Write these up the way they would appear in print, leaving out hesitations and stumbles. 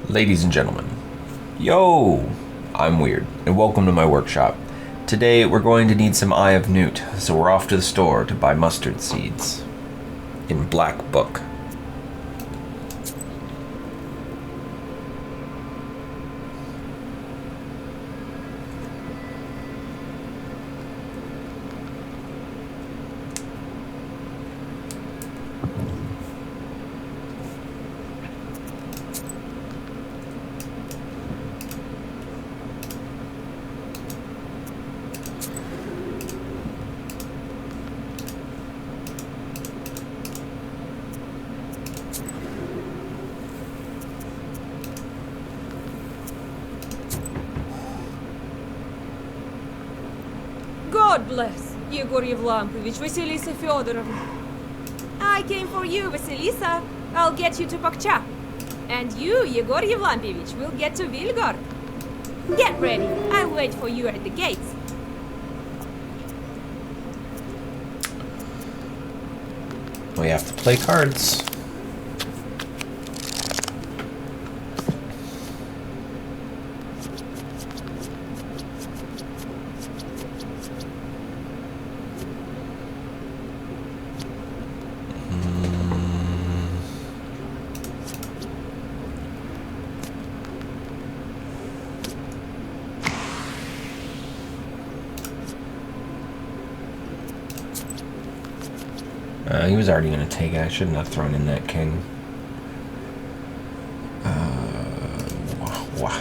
Ladies and gentlemen, yo, I'm Weird, and welcome to my workshop. Today we're going to need some Eye of Newt, so we're off to the store to buy mustard seeds. In Black Book. God bless, Yegor Yevlampovich, Vasilisa Fyodorovna. I came for you, Vasilisa. I'll get you to Pakcha. And you, Yegor Yevlampovich, will get to Vilgard. Get ready. I'll wait for you at the gates. We have to play cards. He was already going to take it. I shouldn't have thrown in that king. Wah.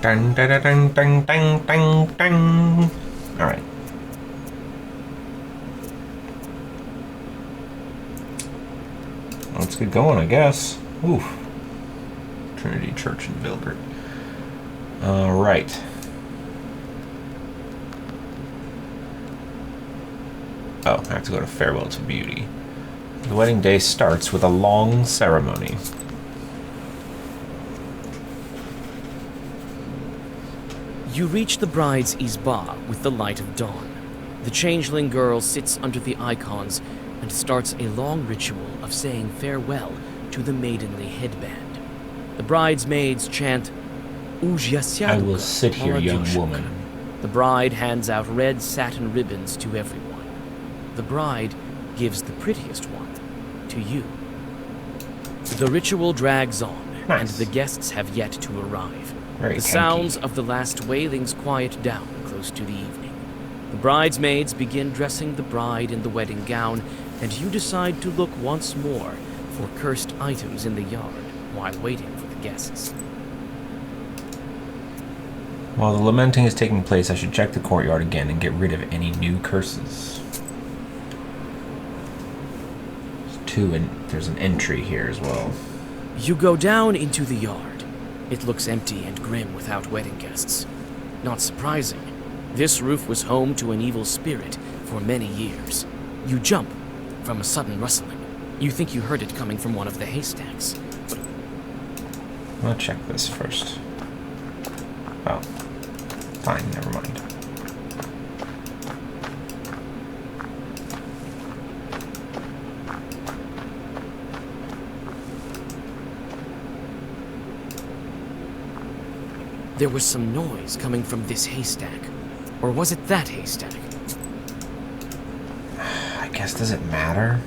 Dun, dun, dun, dun, dun, dun, dun. All right. Let's get going, I guess. Oof. Trinity Church in Vilgard. All right. Oh, I have to go to Farewell to Beauty. The wedding day starts with a long ceremony. You reach the bride's izba with the light of dawn. The changeling girl sits under the icons and starts a long ritual of saying farewell to the maidenly headband. The bridesmaids chant, I will sit here, young woman. The bride hands out red satin ribbons to everyone. The bride gives the prettiest one to you. The ritual drags on, and the guests have yet to arrive. Very the kinky. sounds of the last wailings quiet down close to the evening. The bridesmaids begin dressing the bride in the wedding gown, and you decide to look once more for cursed items in the yard while waiting for the guests. While the lamenting is taking place, I should check the courtyard again and get rid of any new curses. There's an entry here as well. You go down into the yard. It looks empty and grim without wedding guests. Not surprising. This roof was home to an evil spirit for many years. You jump from a sudden rustling. You think you heard it coming from one of the haystacks. I'll check this first. Oh. Fine, never mind. There was some noise coming from this haystack. Or was it that haystack? I guess, does it matter?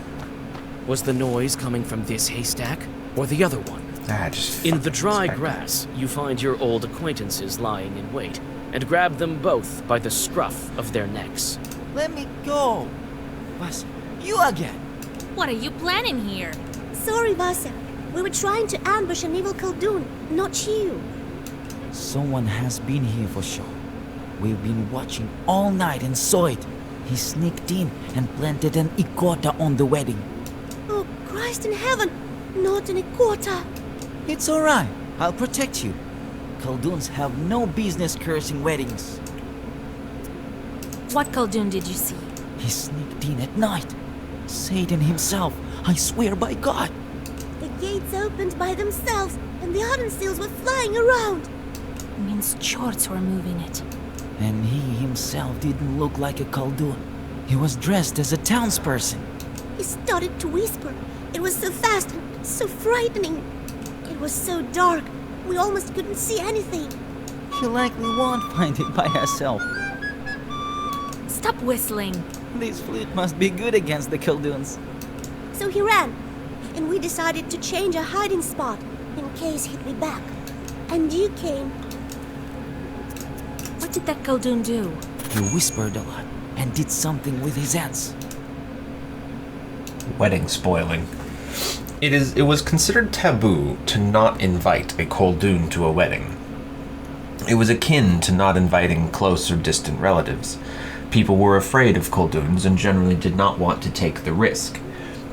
Was the noise coming from this haystack or the other one? Just In the dry expect- grass, you find your old acquaintances lying in wait and grab them both by the scruff of their necks. Let me go. But you again. What are you planning here? Sorry, Vasa. We were trying to ambush an evil Khaldun, not you. Someone has been here for sure. We've been watching all night and saw it. He sneaked in and planted an ikota on the wedding. Oh, Christ in heaven! Not an ikota. It's alright. I'll protect you. Khalduns have no business cursing weddings. What Khaldun did you see? He sneaked in at night. Satan himself, I swear by God. The gates opened by themselves, and the iron seals were flying around. Means Chorts were moving it. And he himself didn't look like a Khaldun. He was dressed as a townsperson. He started to whisper. It was so fast and so frightening. It was so dark, we almost couldn't see anything. She likely won't find it by herself. Stop whistling. This flute must be good against the Khalduns. So he ran, and we decided to change our hiding spot in case he'd be back. And you came. What did that Khaldun do? He whispered a lot and did something with his hands. Wedding spoiling. It was considered taboo to not invite a Khaldun to a wedding. It was akin to not inviting close or distant relatives. People were afraid of Khalduns and generally did not want to take the risk.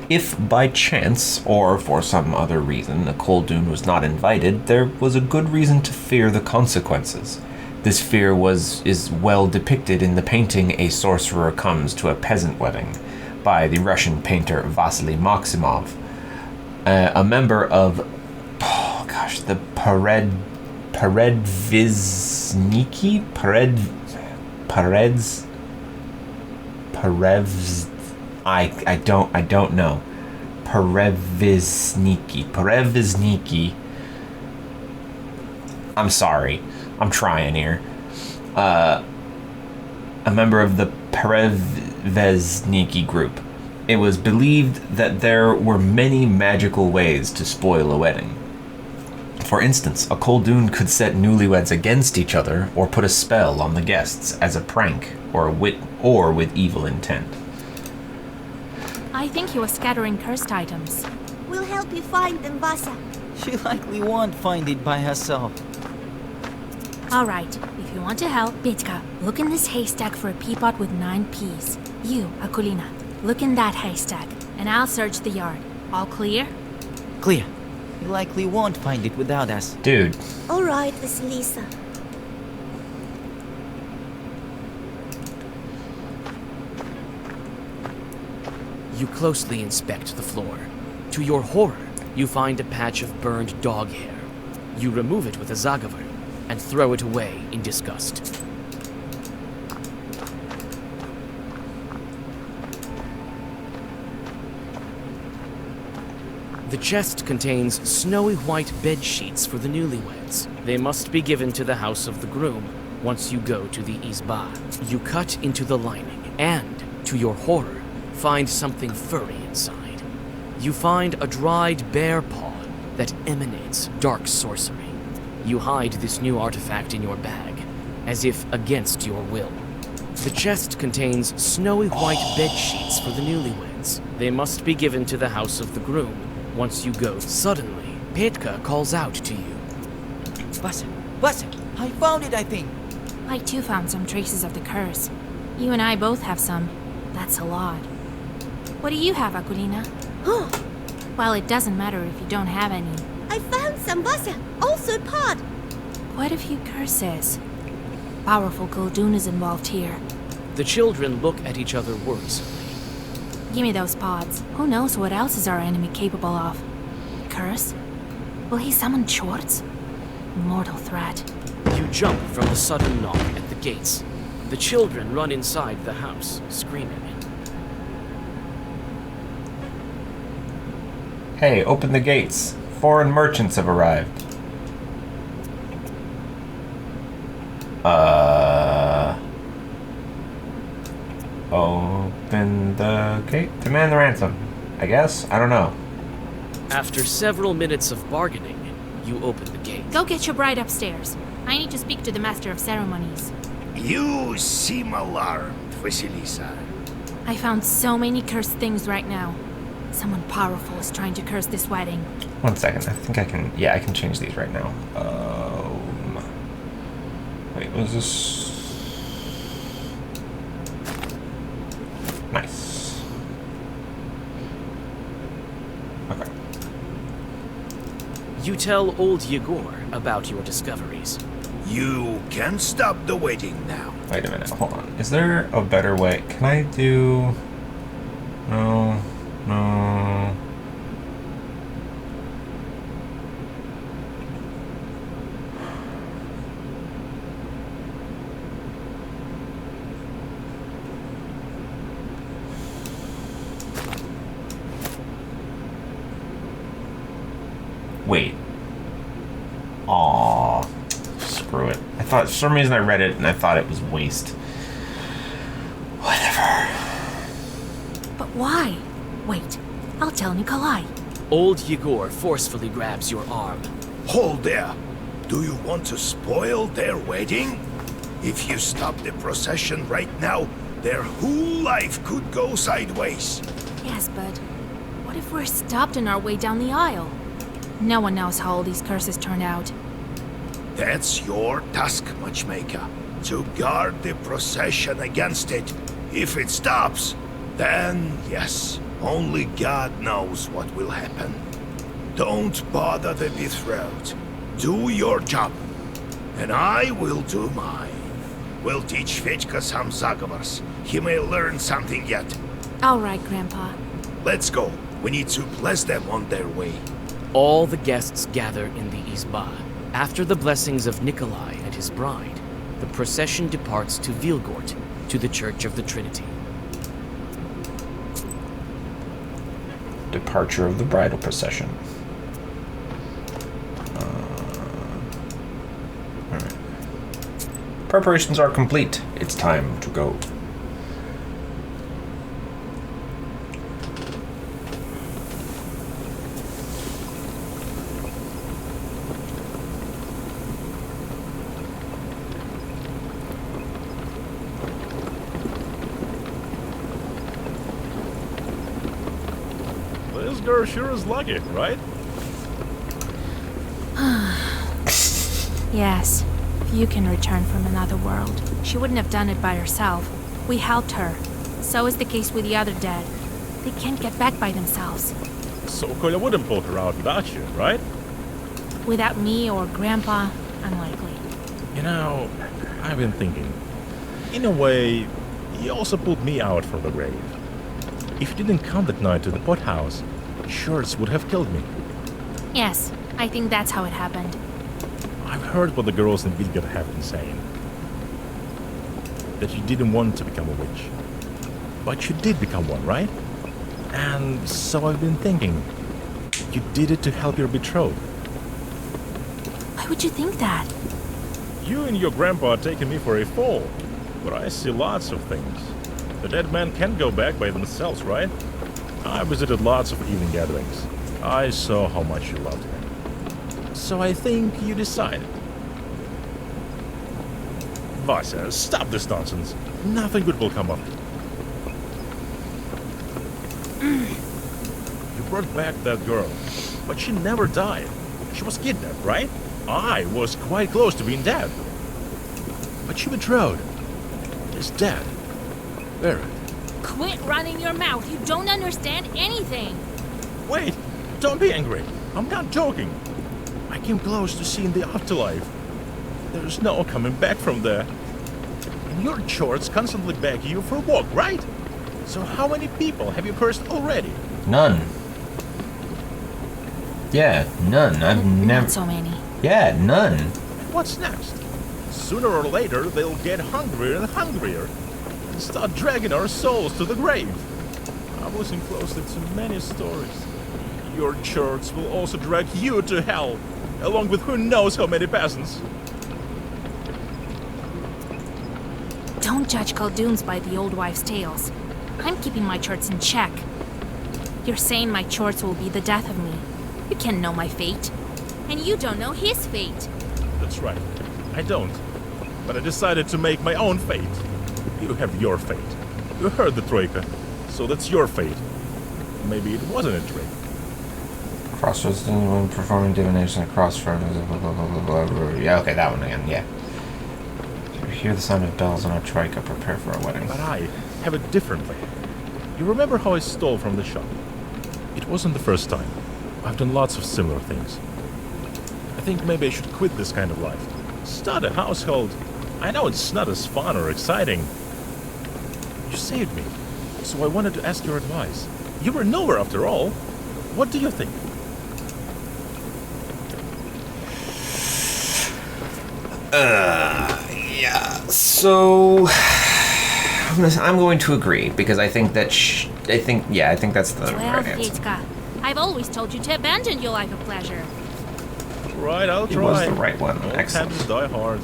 If by chance, or for some other reason, a Khaldun was not invited, there was a good reason to fear the consequences. This fear is well depicted in the painting A Sorcerer Comes to a Peasant Wedding by the Russian painter Vasily Maximov, a member of, the I don't know. Perevizniki. I'm sorry. I'm trying here. A member of the Perevizniki group. It was believed that there were many magical ways to spoil a wedding. For instance, a Khaldun could set newlyweds against each other or put a spell on the guests as a prank or with evil intent. I think he was scattering cursed items. We'll help you find them, Vasa. She likely won't find it by herself. All right, if you want to help, Bitka, look in this haystack for a peapod with 9 peas. You, Akulina, look in that haystack, and I'll search the yard. All clear? Clear. You likely won't find it without us. Dude, All right, Vasilisa. You closely inspect the floor. To your horror, you find a patch of burned dog hair. You remove it with a zagavar and throw it away in disgust. The chest contains snowy white bed sheets for the newlyweds. They must be given to the house of the groom once you go to the izba. You cut into the lining and, to your horror, find something furry inside. You find a dried bear paw that emanates dark sorcery. You hide this new artifact in your bag, as if against your will. The chest contains snowy white bed sheets for the newlyweds. They must be given to the house of the groom once you go. Suddenly, Petka calls out to you. Vasa, I found it, I think. I too found some traces of the curse. You and I both have some. That's a lot. What do you have, Akulina? Oh, Well, it doesn't matter if you don't have any. I found some, Vasa. Also a pod. Quite a few curses. Powerful Khaldun is involved here. The children look at each other worrisomely. Give me those pods. Who knows what else is our enemy capable of? Curse? Will he summon Chorts? Mortal threat. You jump from the sudden knock at the gates. The children run inside the house, screaming. hey, open the gates. Foreign merchants have arrived. Open the gate. Demand the ransom. I guess? I don't know. After several minutes of bargaining, you open the gate. Go get your bride upstairs. I need to speak to the Master of Ceremonies. You seem alarmed, Vasilisa. I found so many cursed things right now. Someone powerful is trying to curse this wedding. 1 second. I think I can... Yeah, I can change these right now. Wait, was this... Nice. Okay. You tell old Yegor about your discoveries. You can stop the wedding now. Wait a minute. Hold on. Is there a better way? Can I do... No. No. Wait. Aw. Screw it. I thought, for some reason I read it and I thought it was waste. Whatever. But why? Wait, I'll tell Nikolai. Old Yegor forcefully grabs your arm. Hold there. Do you want to spoil their wedding? If you stop the procession right now, their whole life could go sideways. Yes, but what if we're stopped on our way down the aisle? No one knows how all these curses turned out. That's your task, Matchmaker. To guard the procession against it. If it stops, then yes, only God knows what will happen. Don't bother the betrothed. Do your job, and I will do mine. We'll teach Fedьka some zagovors. He may learn something yet. All right, Grandpa. Let's go. We need to bless them on their way. All the guests gather in the Izba. After the blessings of Nikolai and his bride, the procession departs to Vilgort, to the Church of the Trinity. Departure of the bridal procession. Alright. Preparations are complete. It's time to go. This girl sure is lucky, right? Yes, if you can return from another world. She wouldn't have done it by herself. We helped her. So is the case with the other dead. They can't get back by themselves. So Kolya wouldn't pull her out without you, right? Without me or Grandpa, unlikely. You know, I've been thinking. In a way, he also pulled me out from the grave. If you didn't come that night to the pothouse, Shorts would have killed me. Yes, I think that's how it happened. I've heard what the girls in Vilgard have been saying. That you didn't want to become a witch. But you did become one, right? And so I've been thinking, you did it to help your betrothed. Why would you think that? You and your grandpa are taking me for a fool. But I see lots of things. The dead men can't go back by themselves, right? I visited lots of evening gatherings. I saw how much you loved him. So I think you decided. Vasya, stop this nonsense. Nothing good will come of it. You brought back that girl, but she never died. She was kidnapped, right? I was quite close to being dead. But she betrothed. Is dead. Buried. Quit running your mouth. You don't understand anything. Wait, don't be angry. I'm not joking. I came close to seeing the afterlife. There's no coming back from there. And your shorts constantly beg you for a walk, right? So how many people have you cursed already? None. Yeah, none. I've never... Not so many. Yeah, none. What's next? Sooner or later, they'll get hungrier and hungrier. And start dragging our souls to the grave. I'm listening closely to many stories. Your church will also drag you to hell, along with who knows how many peasants. Don't judge Khaldoons by the old wives' tales. I'm keeping my chores in check. You're saying my chores will be the death of me. You can't know my fate. And you don't know his fate. That's right. I don't. But I decided to make my own fate. You have your fate. You heard the Troika, so that's your fate. Maybe it wasn't a trick. Crossroads when performing divination at crossroads. Yeah, okay, that one again, yeah. You hear the sound of bells on a troika, prepare for a wedding. But I have it differently. You remember how I stole from the shop? It wasn't the first time. I've done lots of similar things. I think maybe I should quit this kind of life. Start a household. I know it's not as fun or exciting. You saved me, so I wanted to ask your advice. You were nowhere after all. What do you think? Yeah. So I'm going to agree because I think that I think that's the Well, right answer. Fedka, I've always told you to abandon your life of pleasure. Right, I'll It try. was the right one. Old Excellent. habits die hard.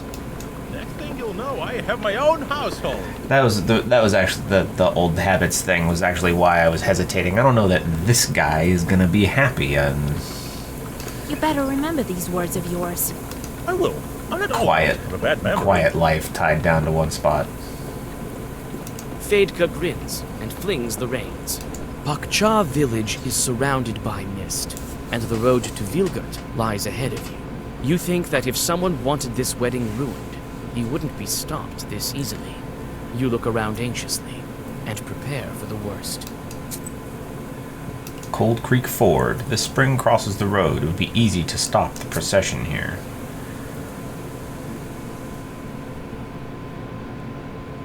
Next thing you'll know, I have my own household. That was actually the old habits thing was actually why I was hesitating. I don't know that this guy is gonna be happy and You better remember these words of yours. I will. I'm not quiet, have a bad memory. quiet life tied down to one spot. Fedka grins and flings the reins. Pakcha village is surrounded by mist, and the road to Vilgurt lies ahead of you. You think that if someone wanted this wedding ruined, he wouldn't be stopped this easily. You look around anxiously and prepare for the worst. Cold Creek Ford. The spring crosses the road. It would be easy to stop the procession here.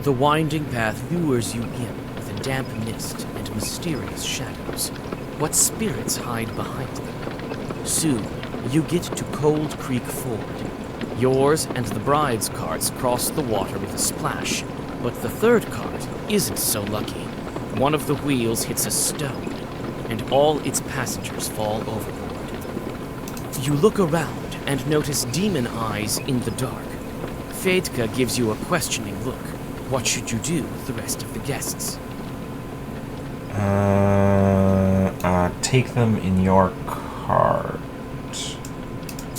The winding path lures you in with a damp mist and mysterious shadows. What spirits hide behind them? Soon, you get to Cold Creek Ford. Yours and the bride's carts cross the water with a splash, but the third cart isn't so lucky. One of the wheels hits a stone, and all its passengers fall overboard. You look around and notice demon eyes in the dark. Fedka gives you a questioning look. What should you do with the rest of the guests? Take them in your cart.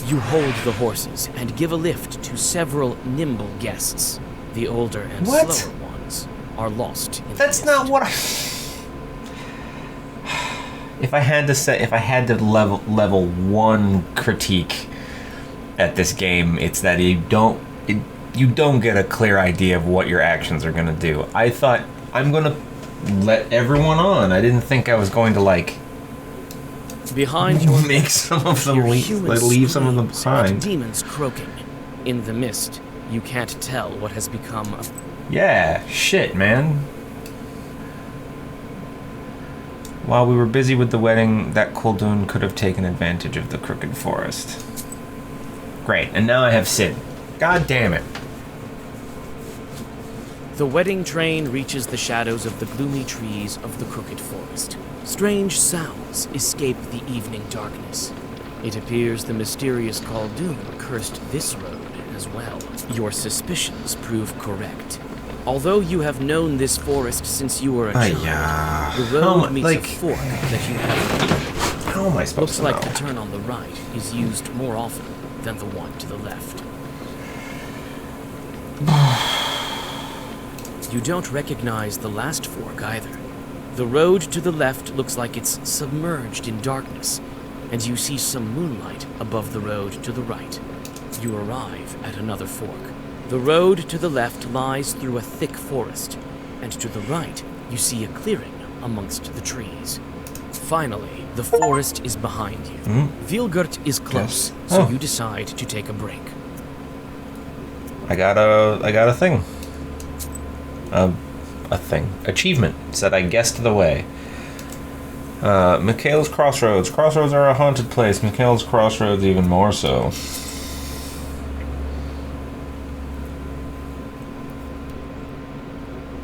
You hold the horses and give a lift to several nimble guests. The older and What? slower ones are lost in That's the not mist. what I. If I had to level one critique at this game, it's that you don't get a clear idea of what your actions are gonna do. I thought I'm gonna let everyone on. I didn't think I was going to Behind your make some of them hear leave human some of them screams and behind. demons croaking. In the mist, you can't tell what has become of. Yeah, shit, man. While we were busy with the wedding, that Khaldoon could have taken advantage of the crooked forest. Great, and now I have Sid. God damn it. The wedding train reaches the shadows of the gloomy trees of the crooked forest. Strange sounds escape the evening darkness. It appears the mysterious Khaldoon cursed this road as well. Your suspicions prove correct. Although you have known this forest since you were a child, the road meets a fork that you have. How am I supposed Looks to like know? the turn on the right is used more often than the one to the left. You don't recognize the last fork either. The road to the left looks like it's submerged in darkness, and you see some moonlight above the road to the right. You arrive at another fork. The road to the left lies through a thick forest, and to the right you see a clearing amongst the trees. Finally, the forest is behind you. Vilgurt is close, Yes. so Oh. you decide to take a break. I got a thing. A thing. Achievement. Said I guessed the way. Michaela's Crossroads. Crossroads are a haunted place. Michaela's Crossroads even more so.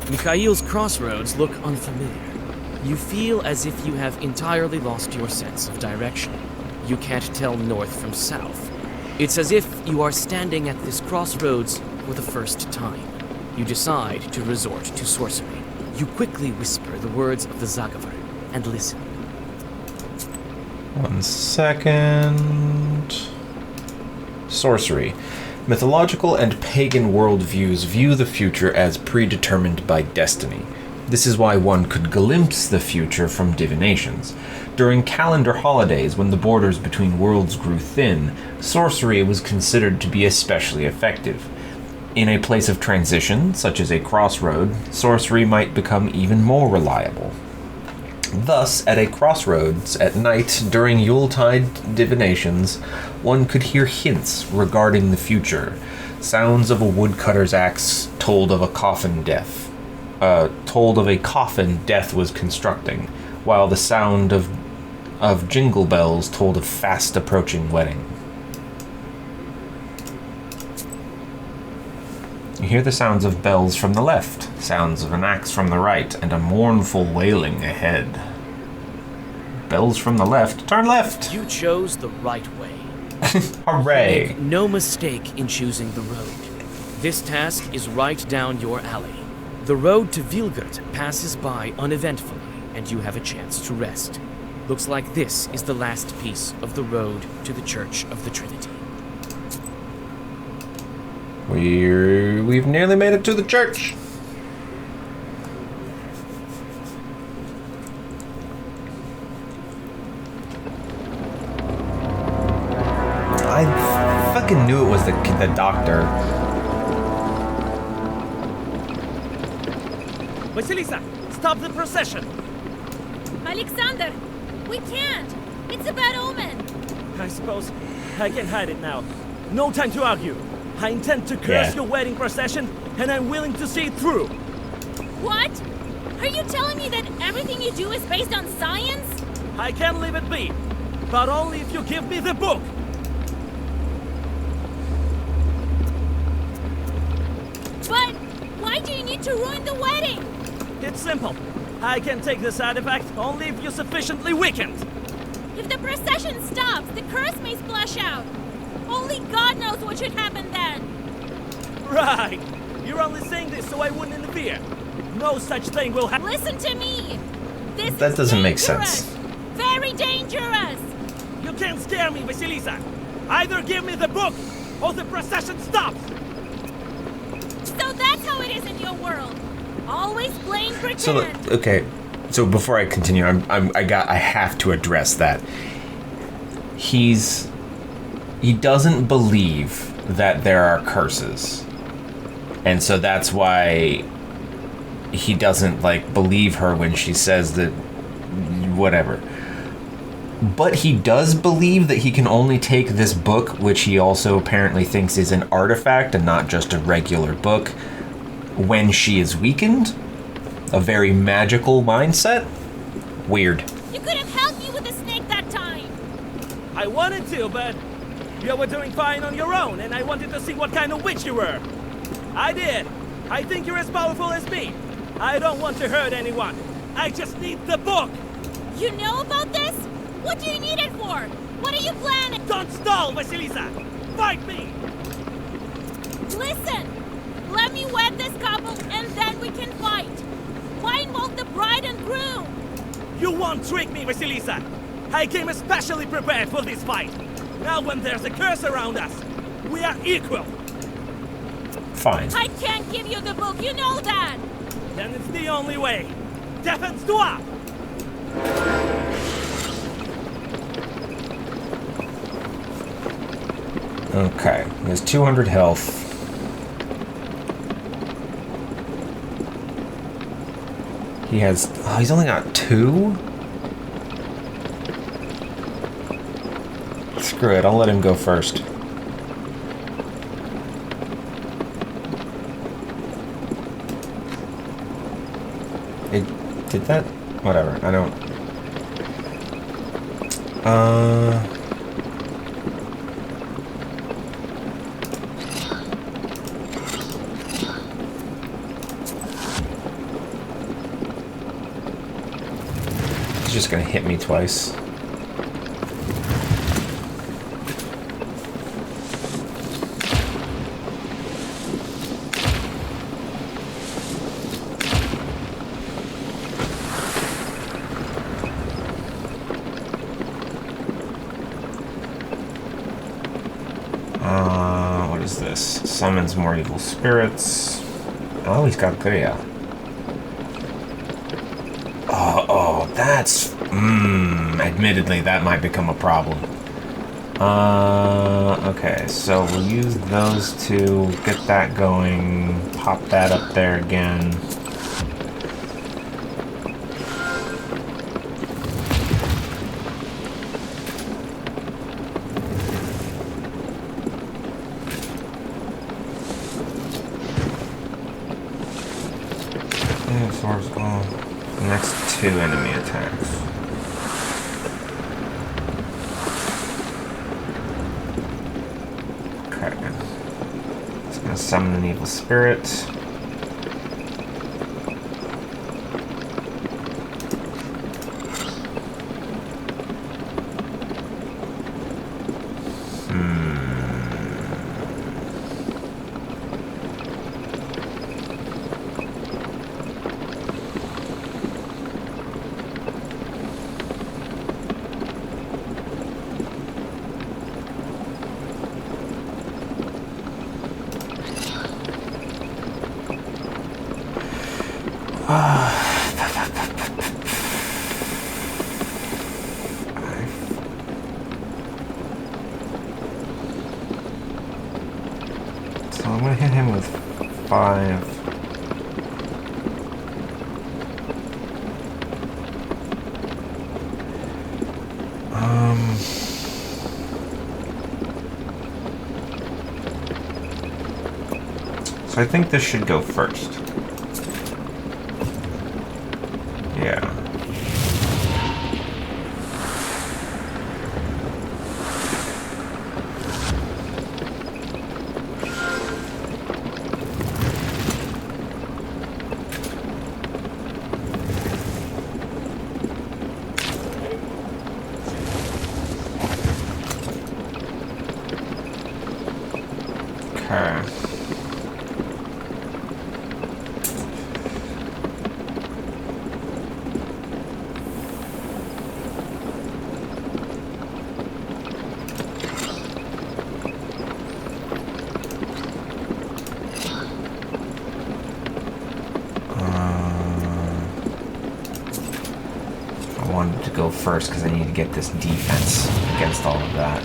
Mikhail's crossroads look unfamiliar. You feel as if you have entirely lost your sense of direction. You can't tell north from south. It's as if you are standing at this crossroads for the first time. You decide to resort to sorcery. You quickly whisper the words of the Zagavar and listen. 1 second. Sorcery. Mythological and pagan worldviews view the future as predetermined by destiny. This is why one could glimpse the future from divinations. During calendar holidays, when the borders between worlds grew thin, sorcery was considered to be especially effective. In a place of transition, such as a crossroad, sorcery might become even more reliable. Thus, at a crossroads at night during Yuletide divinations, one could hear hints regarding the future. Sounds of a woodcutter's axe told of a coffin death was constructing, while the sound of jingle bells told of fast approaching wedding. You hear the sounds of bells from the left, sounds of an axe from the right, and a mournful wailing ahead. Bells from the left. Turn left! You chose the right way. Hooray! Make no mistake in choosing the road. This task is right down your alley. The road to Vilgert passes by uneventfully, and you have a chance to rest. Looks like this is the last piece of the road to the Church of the Trinity. We've nearly made it to the church. I fucking knew it was the doctor. Vasilisa, stop the procession! Alexander, we can't. It's a bad omen. I suppose I can hide it now. No time to argue. I intend to curse your wedding procession, and I'm willing to see it through. What? Are you telling me that everything you do is based on science? I can leave it be, but only if you give me the book. But why do you need to ruin the wedding? It's simple. I can take this artifact only if you're sufficiently weakened. If the procession stops, the curse may splash out. Only God knows what should happen then. Right. You're only saying this so I wouldn't interfere. No such thing will happen. Listen to me. That doesn't make sense. Very dangerous. You can't scare me, Vasilisa. Either give me the book, or the procession stops. So that's how it is in your world. Always plain pretend. So okay. So before I continue, I have to address that. He doesn't believe that there are curses. And so that's why he doesn't believe her when she says that whatever. But he does believe that he can only take this book, which he also apparently thinks is an artifact and not just a regular book, when she is weakened. A very magical mindset. Weird. You could have helped me with the snake that time. I wanted to, but you were doing fine on your own, and I wanted to see what kind of witch you were. I did. I think you're as powerful as me. I don't want to hurt anyone. I just need the book. You know about this? What do you need it for? What are you planning? Don't stall, Vasilisa. Fight me. Listen. Let me wed this couple, and then we can fight. Why involve the bride and groom? You won't trick me, Vasilisa. I came especially prepared for this fight. Now when there's a curse around us, we are equal. Fine. I can't give you the book, you know that. Then it's the only way. Defense-toi! Okay, he has 200 health. He has... Oh, he's only got 2? Screw it, I'll let him go first. It... Did that? Whatever, I don't... He's just gonna hit me twice. Summons more evil spirits. Oh, he's got Gaia. Oh, that's... admittedly, that might become a problem. Okay, so we'll use those two, get that going, pop that up there again. Absorbs all the next 2 enemy attacks. It's gonna summon an evil spirit. So I'm gonna hit him with 5. So I think this should go first. Yeah. Okay. I wanted to go first because I need to get this defense against all of that.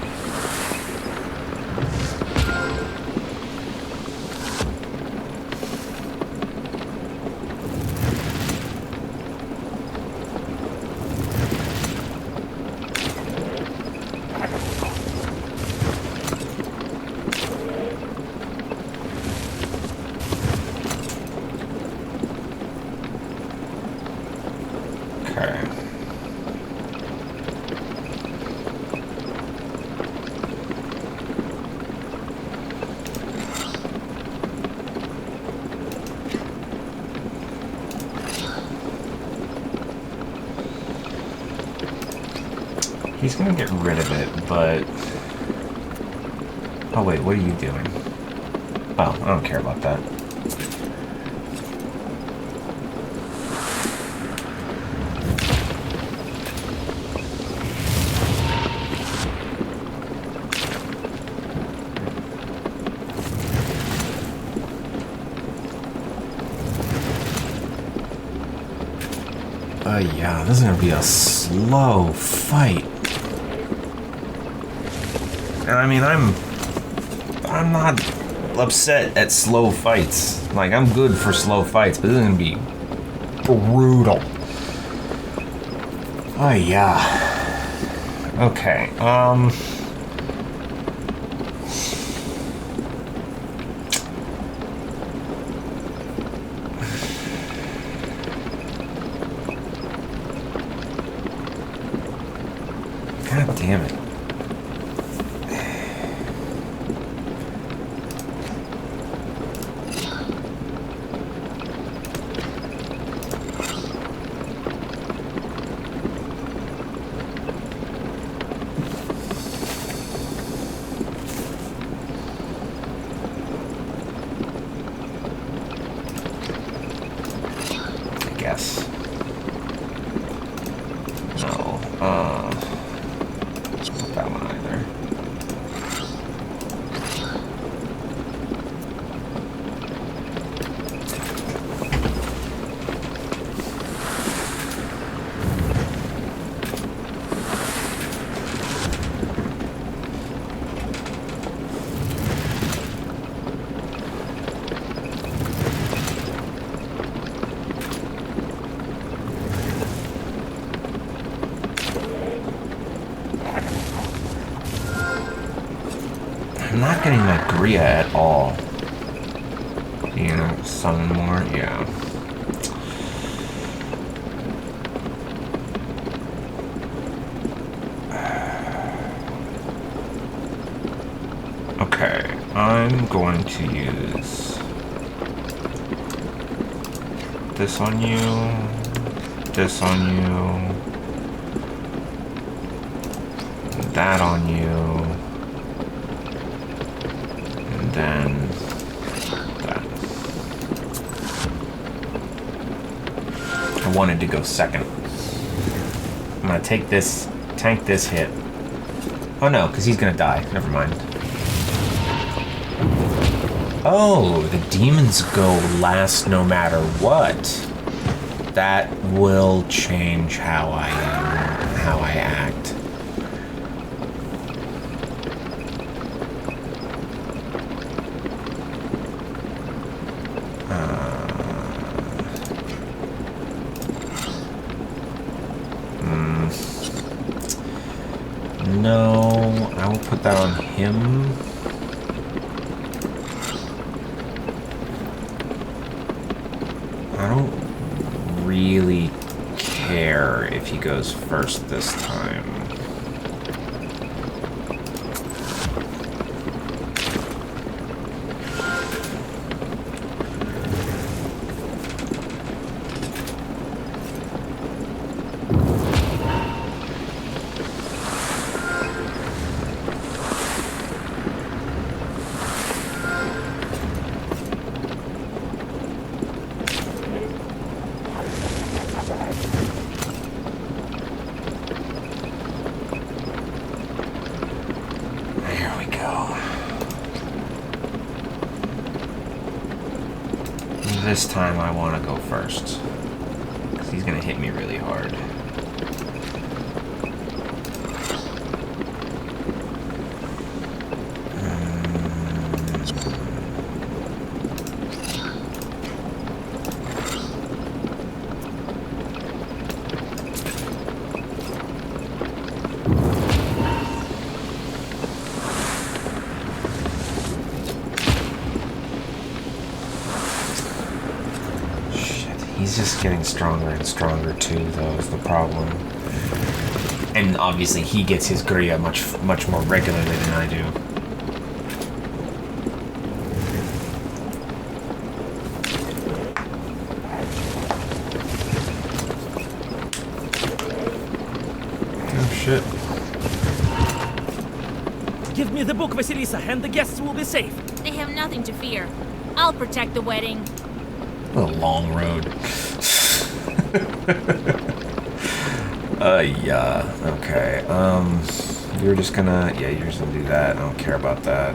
Okay. He's gonna get rid of it, but... Oh wait, what are you doing? Oh, I don't care about that. Yeah, this is gonna be a slow fight. And I mean, I'm not upset at slow fights. Like, I'm good for slow fights, but this is gonna be brutal. Oh yeah. Okay, God damn it. I guess. No, not that one either. I'm not getting my Gria at all. You know, summon more? Yeah. Okay, I'm going to use this on you, this on you, that on you, and then that. I wanted to go second. I'm gonna take this, tank this hit. Oh no, because he's gonna die. Never mind. Oh, the demons go last no matter what. That will change how I act. No, I will put that on him. I don't really care if he goes first this time. This time I want to go first, because he's going to hit me really hard. He's just getting stronger and stronger too, though, is the problem. And obviously he gets his Gria much more regularly than I do. Oh shit. Give me the book, Vasilisa, and the guests will be safe. They have nothing to fear. I'll protect the wedding. A long road. Yeah, okay. You're just gonna, yeah, you're just gonna do that. I don't care about that.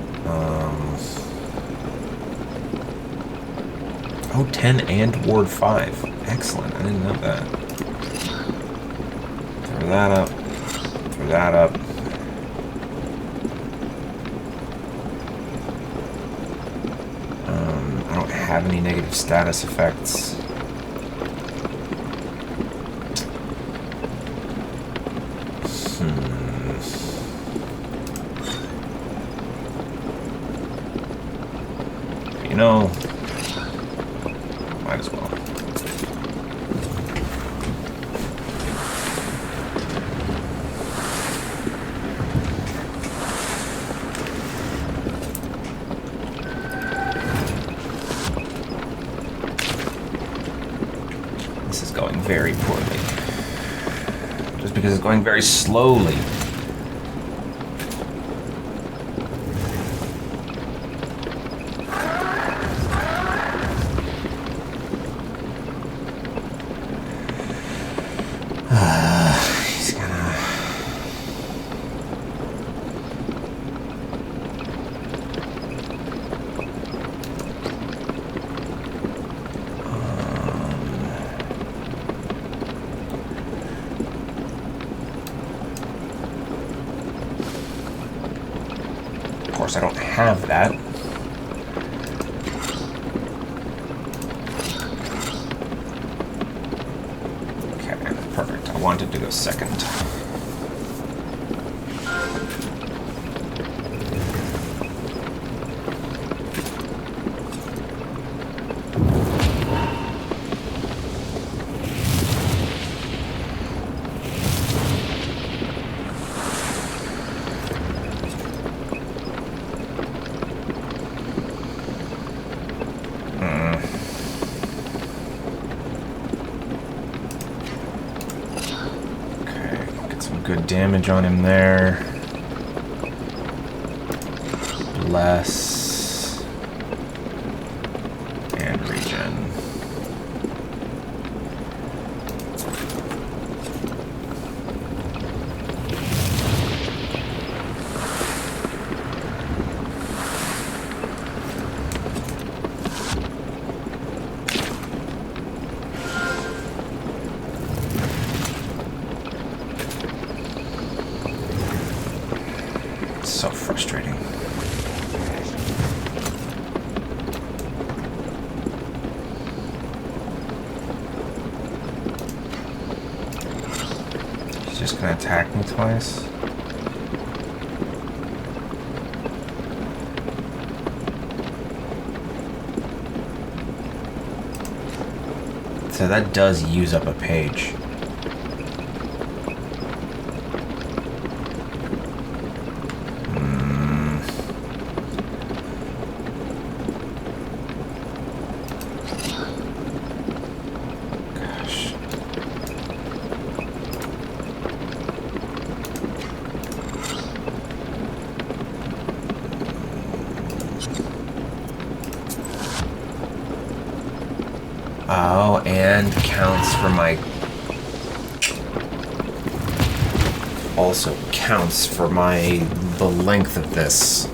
Oh, 10 and Ward 5. Excellent, I didn't know that. Throw that up. Throw that up. I don't have any negative status effects. You know, might as well. This is going very poorly. Just because it's going very slowly. Of course, I don't have that. Okay, perfect. I wanted to go second. good damage on him there. Bless. And regen. So frustrating. He's just gonna attack me twice. So that does use up a page. Oh, and counts for my... Also counts for the length of this.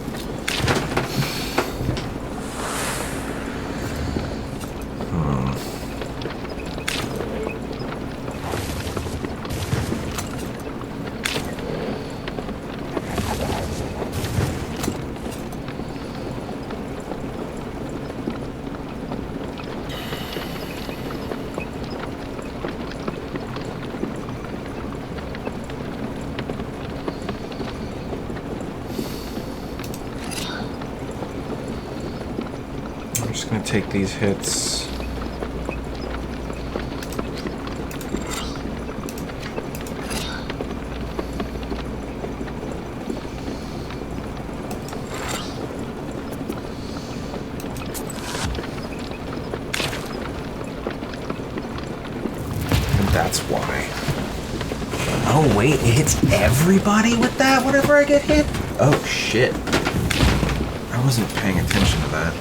I'm just gonna take these hits. And that's why. Oh wait, it hits everybody with that whenever I get hit? Oh shit. I wasn't paying attention to that.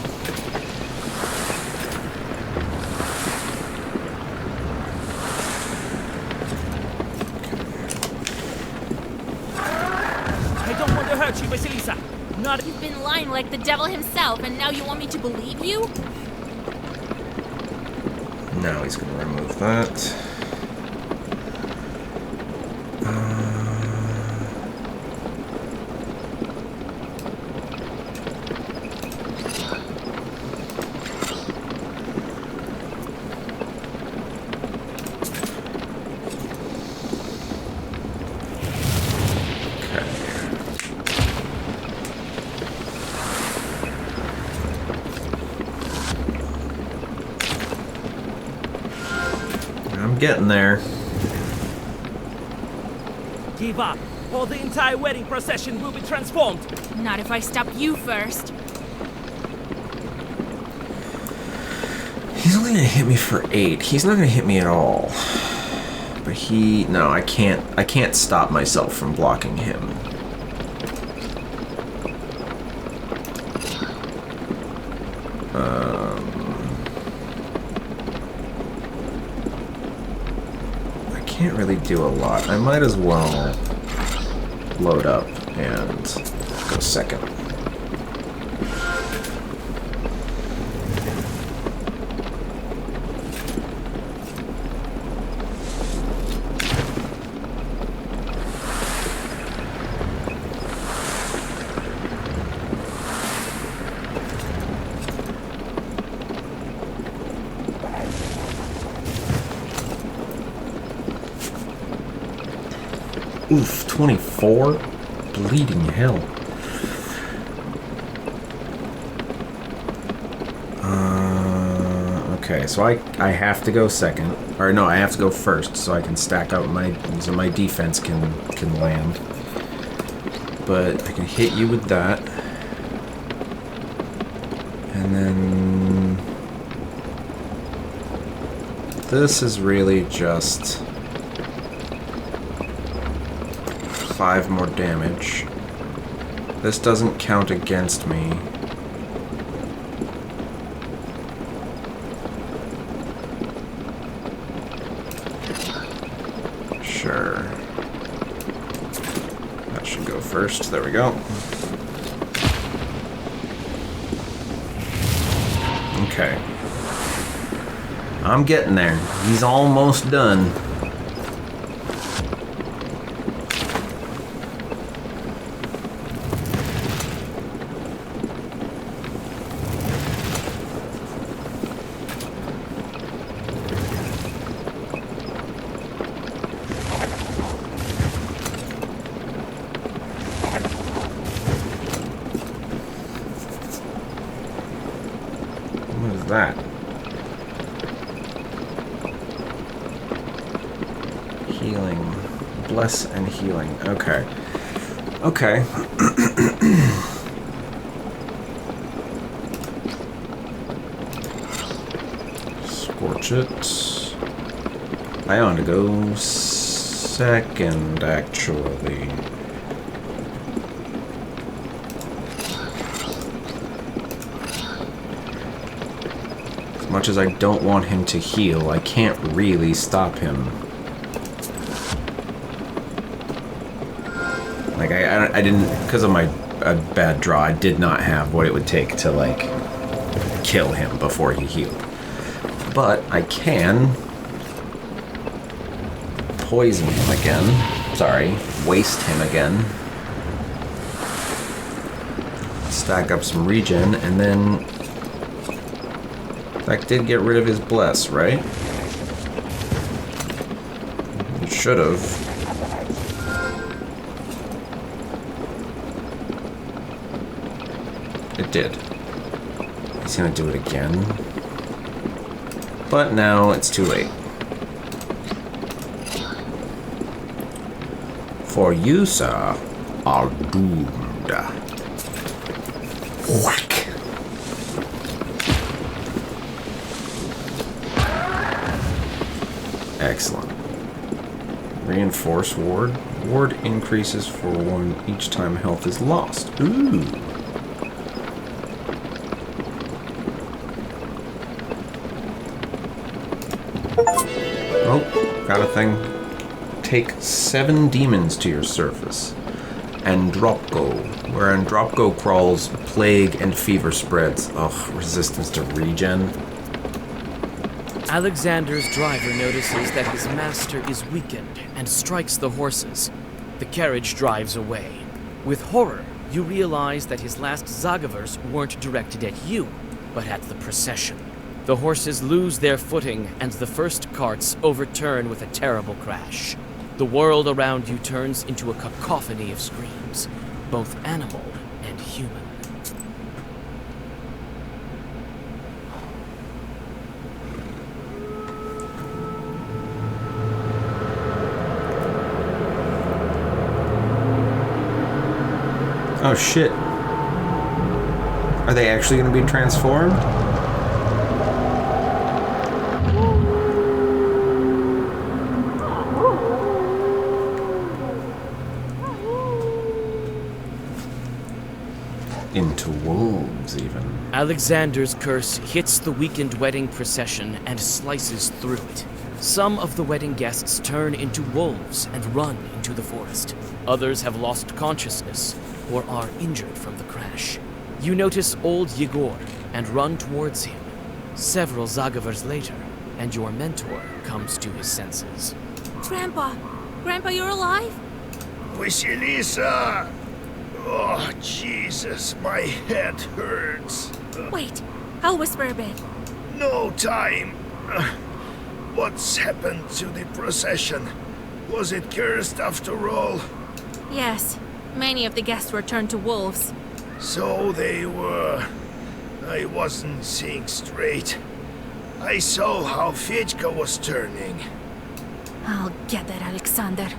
hurt you, Vasilisa. Not... You've been lying like the devil himself, and now you want me to believe you? Now he's gonna remove that. Getting there. Give up, or the entire wedding procession will be transformed. Not if I stop you first. He's only gonna hit me for 8. He's not gonna hit me at all. But no, I can't stop myself from blocking him. Can't really do a lot. I might as well load up and go second. Oof, 24? Bleeding hell. Okay, so I have to go second. Or no, I have to go first so I can stack up so my defense can land. But I can hit you with that. And then this is really just 5 more damage. This doesn't count against me. Sure. That should go first. There we go. Okay. I'm getting there. He's almost done. What is that? Healing. Bless and healing. Okay. Okay. Scorch it. I want to go second, actually. As much as I don't want him to heal, I can't really stop him. Like, I didn't, because of my bad draw, I did not have what it would take to, like, kill him before he healed. But I can poison him again. Sorry, waste him again. Stack up some regen, and then that did get rid of his bless, right? It should have. It did. He's gonna do it again. But now it's too late. For you, sir, are doomed. Whack! Excellent. Reinforce ward. Ward increases for 1 each time health is lost. Ooh. Oh, got a thing. Take 7 demons to your surface. Andropgo. Where Andropgo crawls, plague and fever spreads. Ugh, resistance to regen. Alexander's driver notices that his master is weakened and strikes the horses. The carriage drives away. With horror, you realize that his last Zagavers weren't directed at you, but at the procession. The horses lose their footing, and the first carts overturn with a terrible crash. The world around you turns into a cacophony of screams, both animal and human. Oh shit. Are they actually going to be transformed? Into wolves, even. Alexander's curse hits the weakened wedding procession and slices through it. Some of the wedding guests turn into wolves and run into the forest. Others have lost consciousness or are injured from the crash. You notice old Yegor and run towards him. Several Zagavers later, and your mentor comes to his senses. Grandpa! Grandpa, you're alive? Vasilisa! Oh, Jesus, my head hurts. Wait, I'll whisper a bit. No time. What's happened to the procession? Was it cursed after all? Yes, many of the guests were turned to wolves. So they were. I wasn't seeing straight. I saw how Fedka was turning. I'll get that, Alexander.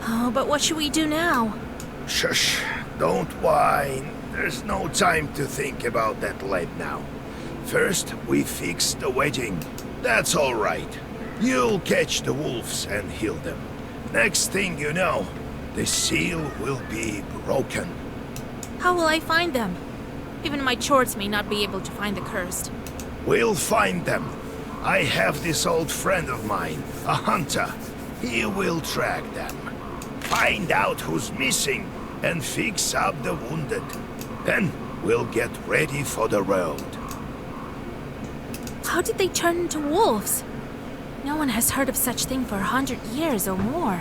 Oh, but what should we do now? Shush, don't whine. There's no time to think about that right now. First, we fix the wedding. That's all right. You'll catch the wolves and heal them. Next thing you know, the seal will be broken. How will I find them? Even my chorts may not be able to find the cursed. We'll find them. I have this old friend of mine, a hunter. He will track them. Find out who's missing and fix up the wounded. Then we'll get ready for the road. How did they turn into wolves? No one has heard of such thing for 100 years or more.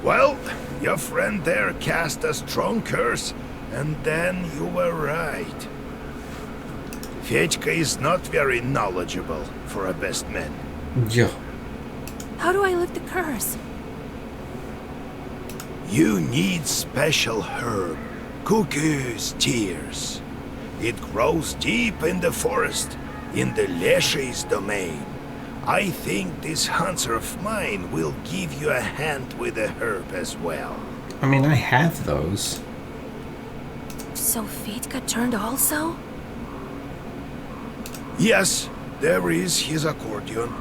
Well, your friend there cast a strong curse, and then you were right. Fedьka is not very knowledgeable for a best man. Yeah. How do I lift the curse? You need special herb, Cuckoo's Tears. It grows deep in the forest, in the Leshy's domain. I think this hunter of mine will give you a hand with the herb as well. I mean, I have those. So Fedьka turned also? Yes, there is his accordion.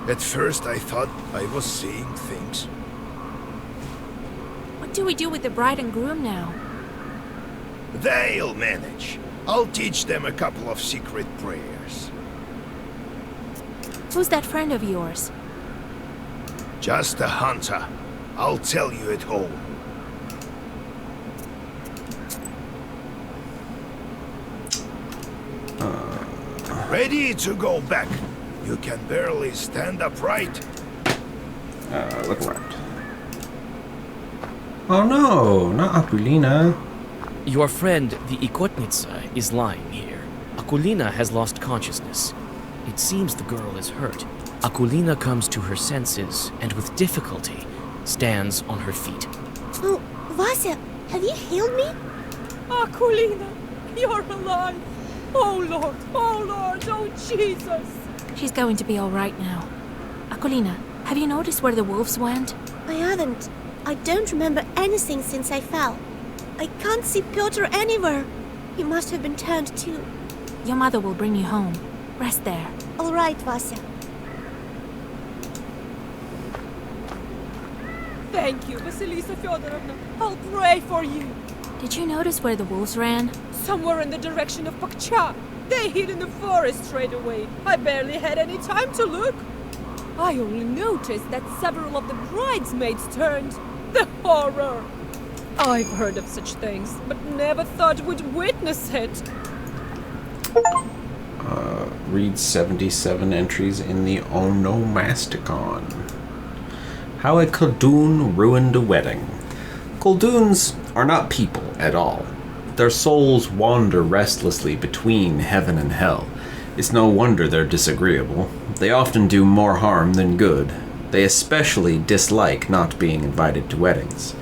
At first I thought I was seeing things. What do we do with the bride and groom now? They'll manage. I'll teach them a couple of secret prayers. Who's that friend of yours? Just a hunter. I'll tell you at home. Ready to go back. You can barely stand upright. Look around. Oh no, not Akulina. Your friend, the Ikotnitsa, is lying here. Akulina has lost consciousness. It seems the girl is hurt. Akulina comes to her senses and with difficulty stands on her feet. Oh, Vasya, have you healed me? Akulina, you're alive. Oh Lord, oh Jesus. She's going to be all right now. Akulina, have you noticed where the wolves went? I haven't. I don't remember anything since I fell. I can't see Piotr anywhere. He must have been turned too. Your mother will bring you home. Rest there. All right, Vasya. Thank you, Vasilisa Fyodorovna. I'll pray for you. Did you notice where the wolves ran? Somewhere in the direction of Pakcha. They hid in the forest straight away. I barely had any time to look. I only noticed that several of the bridesmaids turned. The horror! I've heard of such things, but never thought would witness it. Read 77 entries in the Onomasticon. How a Kuldoon ruined a wedding. Kuldoons are not people at all. Their souls wander restlessly between heaven and hell. It's no wonder they're disagreeable. They often do more harm than good. They especially dislike not being invited to weddings.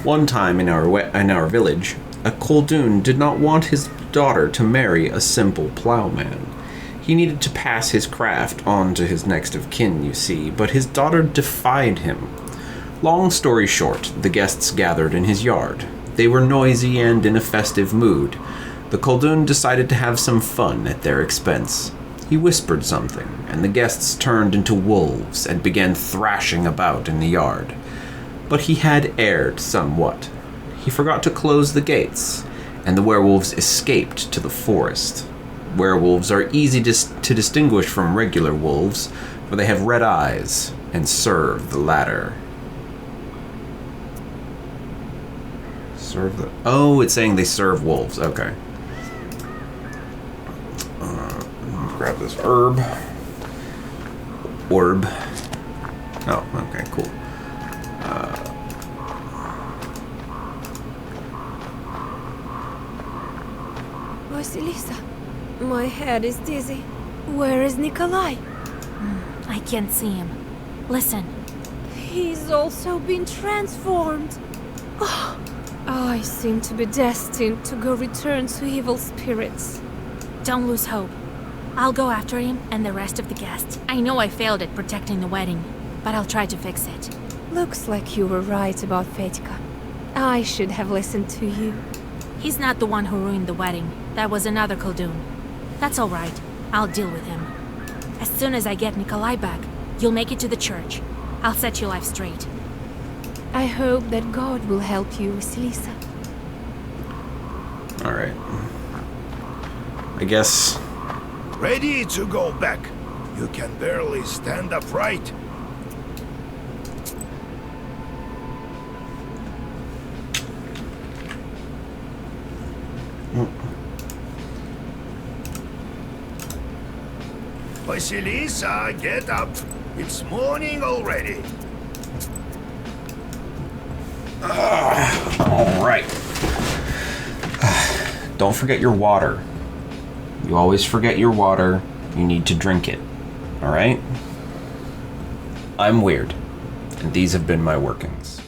One time in our village, a Kuldoon did not want his daughter to marry a simple plowman. He needed to pass his craft on to his next of kin, you see, but his daughter defied him. Long story short, the guests gathered in his yard. They were noisy and in a festive mood. The Kuldoon decided to have some fun at their expense. He whispered something, and the guests turned into wolves and began thrashing about in the yard. But he had erred somewhat. He forgot to close the gates, and the werewolves escaped to the forest. Werewolves are easy to distinguish from regular wolves, for they have red eyes and serve the latter. Oh, it's saying they serve wolves. Okay. Grab this herb. Orb. Oh, okay, cool. Vasilisa, my head is dizzy. Where is Nikolai? I can't see him. Listen. He's also been transformed. Oh, I seem to be destined to go return to evil spirits. Don't lose hope. I'll go after him and the rest of the guests. I know I failed at protecting the wedding, but I'll try to fix it. Looks like you were right about Fedьka. I should have listened to you. He's not the one who ruined the wedding. That was another Kuldoon. That's all right. I'll deal with him. As soon as I get Nikolai back, you'll make it to the church. I'll set your life straight. I hope that God will help you, Vasilisa. Alright. I guess... Ready to go back. You can barely stand upright. Vasilisa, get up. It's morning already. Alright. Don't forget your water. You always forget your water. You need to drink it. Alright? I'm Weird, and these have been my workings.